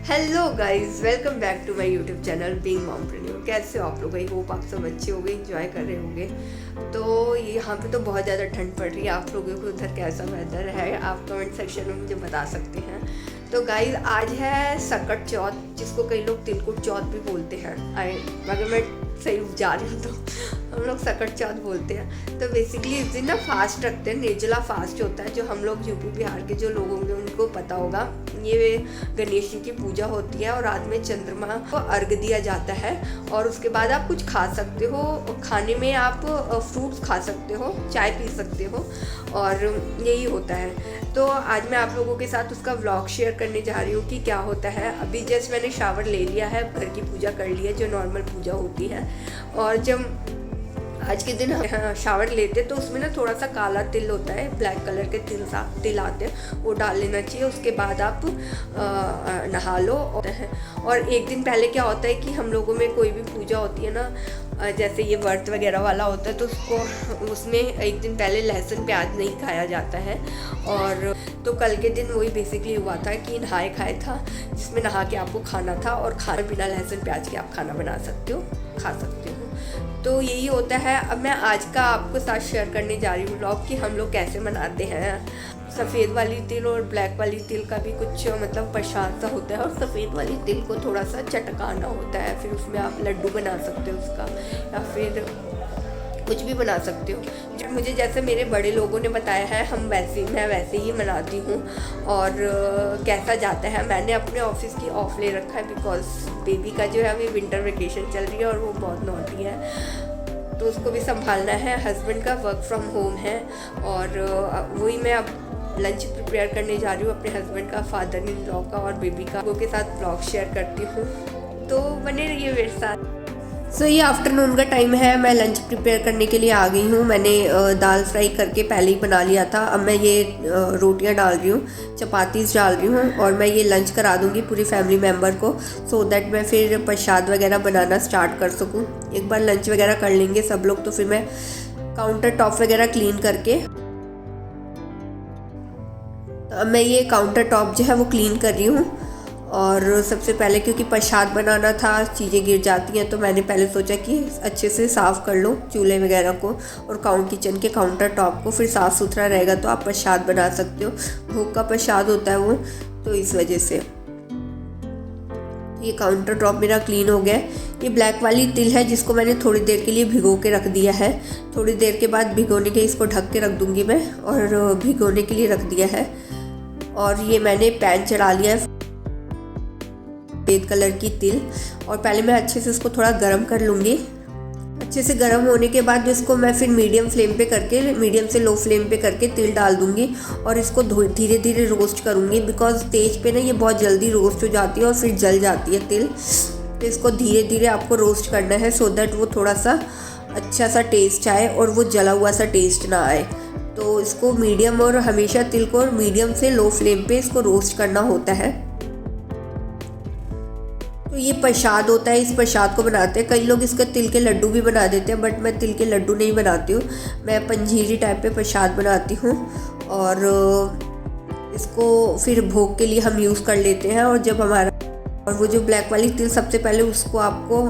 Hello guys, welcome back to my YouTube channel being mompreneur. कैसे हो आप लोग? आई होप आप सब अच्छे होंगे, एंजॉय कर रहे होंगे। तो यहाँ पे तो बहुत ज़्यादा ठंड पड़ रही है। आप लोगों को उधर कैसा वेदर है आप कमेंट सेक्शन में मुझे बता सकते हैं। तो गाइस, आज है सकट चौथ, जिसको कई लोग तिलकुट चौथ भी बोलते हैं। अगर मैं सही जा रही हूँ तो हम लोग सकट चौथ बोलते हैं। तो बेसिकली इस दिन ना फास्ट रखते हैं, निर्जला फास्ट होता है। जो हम लोग यूपी बिहार के जो लोग होंगे उनको पता होगा। ये गणेश जी की पूजा होती है और रात में चंद्रमा को अर्घ दिया जाता है। और उसके बाद आप कुछ खा सकते हो। खाने में आप फ्रूट्स खा सकते हो, चाय पी सकते हो, और यही होता है। तो आज मैं आप लोगों के साथ उसका व्लॉग शेयर करने जा रही हूँ कि क्या होता है। अभी जस्ट मैंने शावर ले लिया है, घर की पूजा कर ली है जो नॉर्मल पूजा होती है। और जब आज के दिन हम शावर लेते तो उसमें ना थोड़ा सा काला तिल होता है, ब्लैक कलर के तिल आते हैं, वो डाल लेना चाहिए। उसके बाद आप नहा लो। और एक दिन पहले क्या होता है कि हम लोगों में कोई भी पूजा होती है ना, जैसे ये व्रत वगैरह वाला होता है, तो उसमें एक दिन पहले लहसुन प्याज नहीं खाया जाता है। और तो कल के दिन वही बेसिकली हुआ था कि नहाए खाए था, जिसमें नहा के आपको खाना था, और खाना बिना लहसुन प्याज के आप खाना बना सकते हो, खा सकते हो। तो यही होता है। अब मैं आज का आपको साथ शेयर करने जा रही हूँ व्लॉग कि हम लोग कैसे मनाते हैं। सफ़ेद वाली तिल और ब्लैक वाली तिल का भी कुछ मतलब प्रसाद सा होता है, और सफ़ेद वाली तिल को थोड़ा सा चटकाना होता है। फिर उसमें आप लड्डू बना सकते हो उसका, या फिर कुछ भी बना सकते हो। जो मुझे जैसे मेरे बड़े लोगों ने बताया है मैं वैसे ही मनाती हूँ। और कैसा जाता है, मैंने अपने ऑफिस की ऑफ ले रखा है, बिकॉज बेबी का जो है अभी विंटर वेकेशन चल रही है और वो बहुत नॉटी है, तो उसको भी संभालना है। हस्बैंड का वर्क फ्रॉम होम है, और वही मैं अब लंच प्रिपेयर करने जा रही हूँ अपने हस्बैंड का, फादर इन लॉ का और बेबी का, वो के साथ ब्लॉग शेयर करती हूँ। तो बने रहिए मेरे साथ। ये आफ्टरनून का टाइम है, मैं लंच प्रिपेयर करने के लिए आ गई हूँ। मैंने दाल फ्राई करके पहले ही बना लिया था। अब मैं ये रोटियां डाल रही हूँ, चपातीस डाल रही हूँ, और मैं ये लंच करा दूँगी पूरी फैमिली मेम्बर को, सो दैट मैं फिर प्रसाद वगैरह बनाना स्टार्ट कर सकूँ। एक बार लंच वगैरह कर लेंगे सब लोग, तो फिर मैं काउंटर टॉप वगैरह क्लीन करके, तो अब मैं ये काउंटर टॉप जो है वो क्लीन कर रही हूँ। और सबसे पहले क्योंकि प्रसाद बनाना था, चीज़ें गिर जाती हैं, तो मैंने पहले सोचा कि अच्छे से साफ़ कर लो चूल्हे वगैरह को, और किचन के काउंटर टॉप को, फिर साफ़ सुथरा रहेगा तो आप प्रसाद बना सकते हो। भोग का प्रसाद होता है वो, तो इस वजह से ये काउंटर टॉप मेरा क्लीन हो गया। ये ब्लैक वाली तिल है जिसको मैंने थोड़ी देर के लिए भिगो के रख दिया है। थोड़ी देर के बाद भिगोने के इसको ढक के रख दूँगी मैं, और भिगोने के लिए रख दिया है। और ये मैंने पैन चढ़ा लिया है सफ़ेद कलर की तिल, और पहले मैं अच्छे से इसको थोड़ा गर्म कर लूँगी। अच्छे से गर्म होने के बाद इसको मैं फिर मीडियम से लो फ्लेम पे करके तिल डाल दूँगी, और इसको धीरे धीरे रोस्ट करूँगी, बिकॉज तेज पे ना ये बहुत जल्दी रोस्ट हो जाती है और फिर जल जाती है तिल। तो इसको धीरे धीरे आपको रोस्ट करना है, सो दैट वो थोड़ा सा अच्छा सा टेस्ट आए और वो जला हुआ सा टेस्ट ना आए। तो इसको मीडियम, और हमेशा तिल को मीडियम से लो फ्लेम पे इसको रोस्ट करना होता है। तो ये प्रसाद होता है, इस प्रसाद को बनाते हैं। कई लोग इसका तिल के लड्डू भी बना देते हैं, बट मैं तिल के लड्डू नहीं बनाती हूँ, मैं पंजीरी टाइप पे प्रसाद बनाती हूँ। और इसको फिर भोग के लिए हम यूज़ कर लेते हैं। और जब और वो जो ब्लैक वाली तिल, सबसे पहले उसको आपको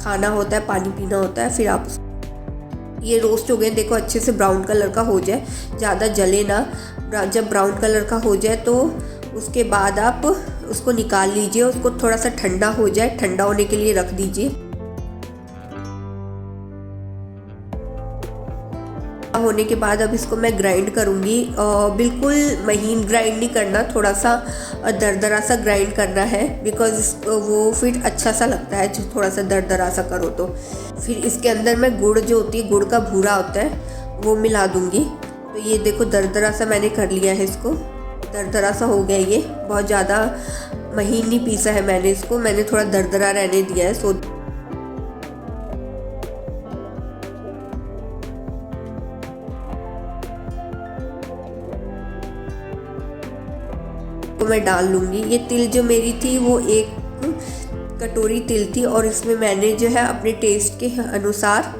खाना होता है, पानी पीना होता है, फिर आप ये रोस्ट हो गए, देखो अच्छे से ब्राउन कलर का हो जाए, ज़्यादा जले ना। जब ब्राउन कलर का हो जाए तो उसके बाद आप उसको निकाल लीजिए, उसको थोड़ा सा ठंडा हो जाए, ठंडा होने के लिए रख दीजिए। होने के बाद अब इसको मैं ग्राइंड करूँगी। बिल्कुल महीन ग्राइंड नहीं करना, थोड़ा सा दरदरा सा ग्राइंड करना है, बिकॉज वो फिर अच्छा सा लगता है जो थोड़ा सा दरदरा सा करो। तो फिर इसके अंदर मैं गुड़ जो होती है, गुड़ का भूरा होता है, वो मिला दूँगी। तो ये देखो दरदरा सा मैंने कर लिया है, इसको दरदरा सा हो गया। ये बहुत ज़्यादा महीन नहीं पीसा है मैंने इसको, मैंने थोड़ा दरदरा रहने दिया है। तो मैं डाल लूँगी। ये तिल जो मेरी थी वो 1 कटोरी तिल थी, और इसमें मैंने जो है अपने टेस्ट के अनुसार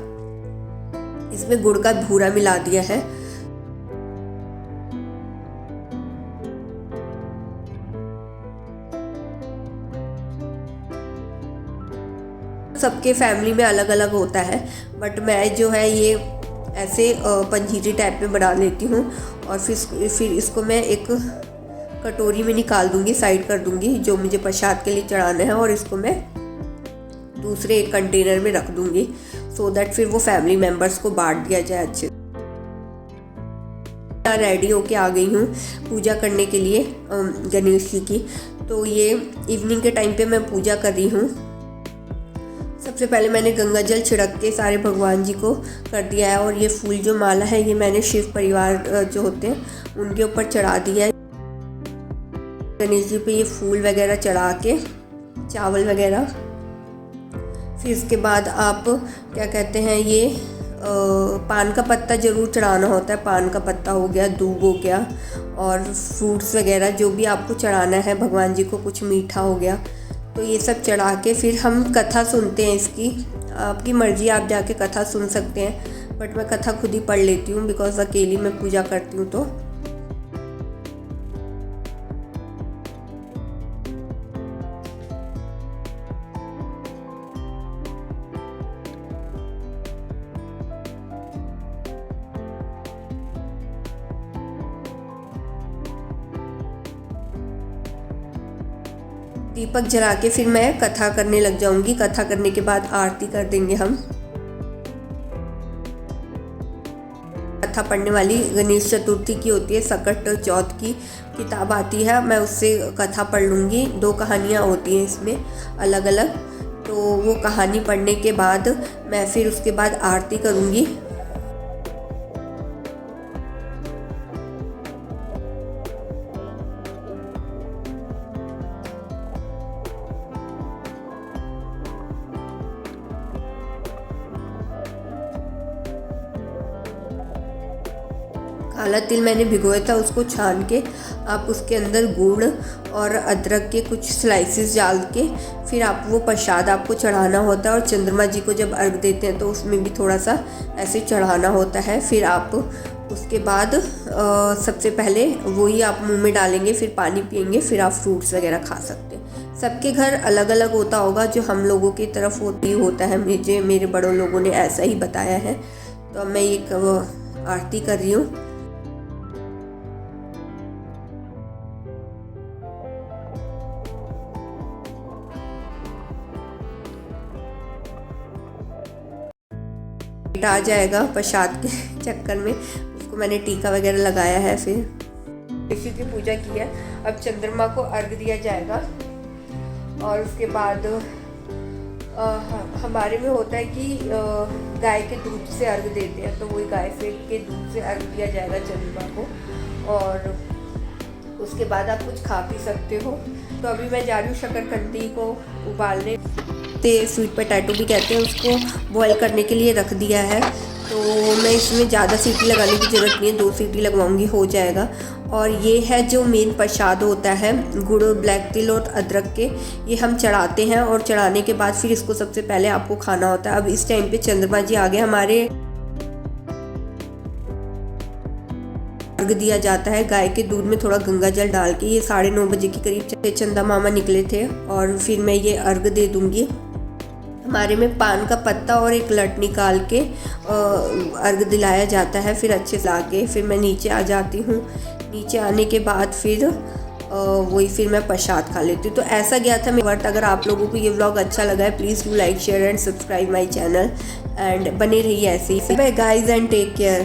इसमें गुड़ का भूरा मिला दिया है। सबके फैमिली में अलग अलग होता है, बट मैं जो है ये ऐसे पंजीरी टाइप में बना लेती हूँ। और फिर इसको मैं एक कटोरी में निकाल दूँगी, साइड कर दूँगी जो मुझे प्रसाद के लिए चढ़ाना है, और इसको मैं दूसरे एक कंटेनर में रख दूँगी, सो दैट फिर वो फैमिली मेम्बर्स को बांट दिया जाए अच्छे। रेडी होके आ गई हूँ पूजा करने के लिए गणेश जी की। तो ये इवनिंग के टाइम पे मैं पूजा कर रही हूँ। सबसे पहले मैंने गंगा जल छिड़क के सारे भगवान जी को कर दिया है, और ये फूल जो माला है ये मैंने शिव परिवार जो होते हैं उनके ऊपर चढ़ा दिया है। गणेश जी पे ये फूल वगैरह चढ़ा के, चावल वगैरह। फिर इसके बाद आप क्या कहते हैं, ये पान का पत्ता ज़रूर चढ़ाना होता है। पान का पत्ता हो गया, दूब हो गया, और फ्रूट्स वगैरह जो भी आपको चढ़ाना है भगवान जी को, कुछ मीठा हो गया, तो ये सब चढ़ा के फिर हम कथा सुनते हैं इसकी। आपकी मर्ज़ी, आप जाके कथा सुन सकते हैं, बट मैं कथा खुद ही पढ़ लेती हूँ बिकॉज़ अकेली मैं पूजा करती हूँ। तो दीपक जला के फिर मैं कथा करने लग जाऊंगी। कथा करने के बाद आरती कर देंगे हम। कथा पढ़ने वाली गणेश चतुर्थी की होती है, सकट चौथ की किताब आती है, मैं उससे कथा पढ़ लूँगी। 2 कहानियाँ होती हैं इसमें अलग अलग, तो वो कहानी पढ़ने के बाद मैं फिर उसके बाद आरती करूँगी। काला तिल मैंने भिगोया था, उसको छान के आप उसके अंदर गुड़ और अदरक के कुछ स्लाइसेस डाल के फिर आप वो प्रसाद आपको चढ़ाना होता है। और चंद्रमा जी को जब अर्घ देते हैं तो उसमें भी थोड़ा सा ऐसे चढ़ाना होता है। फिर आप उसके बाद सबसे पहले वही आप मुंह में डालेंगे, फिर पानी पिएंगे, फिर आप फ्रूट्स वगैरह खा सकते हैं। सबके घर अलग अलग होता होगा, जो हम लोगों की तरफ होता है, मेरे बड़ों लोगों ने ऐसा ही बताया है। तो अब मैं एक आरती कर रही हूँ। आ जाएगा प्रसाद के चक्कर में, उसको मैंने टीका वगैरह लगाया है। फिर इसी की पूजा की है। अब चंद्रमा को अर्घ दिया जाएगा, और उसके बाद हमारे में होता है कि गाय के दूध से अर्घ देते हैं, तो वही गाय के दूध से अर्घ दिया जाएगा चंद्रमा को। और उसके बाद आप कुछ खा पी सकते हो। तो अभी मैं जा रही हूँ शकरकंदी को उबालने, स्वीट पोटैटो भी कहते हैं उसको, बॉईल करने के लिए रख दिया है। तो मैं इसमें ज़्यादा सीटी लगाने की ज़रूरत नहीं है, 2 सीटी लगवाऊंगी हो जाएगा। और ये है जो मेन प्रसाद होता है, गुड़, ब्लैक तिल और अदरक के, ये हम चढ़ाते हैं। और चढ़ाने के बाद फिर इसको सबसे पहले आपको खाना होता है। अब इस टाइम पे चंद्रमा जी आ गए हमारे, अर्घ दिया जाता है गाय के दूध में थोड़ा गंगा जल डाल के। ये 9:30 बजे के करीब चंदा मामा निकले थे, और फिर मैं ये अर्घ दे दूँगी। हमारे में पान का पत्ता और एक लट निकाल के अर्घ दिलाया जाता है। फिर अच्छे से लाके फिर मैं नीचे आ जाती हूँ। नीचे आने के बाद फिर वही फिर मैं प्रसाद खा लेती हूँ। तो ऐसा गया था मेरा। अगर आप लोगों को ये व्लॉग अच्छा लगा है, please do like, share and subscribe my channel, and बने रहिए ऐसे ही। Bye guys and take care.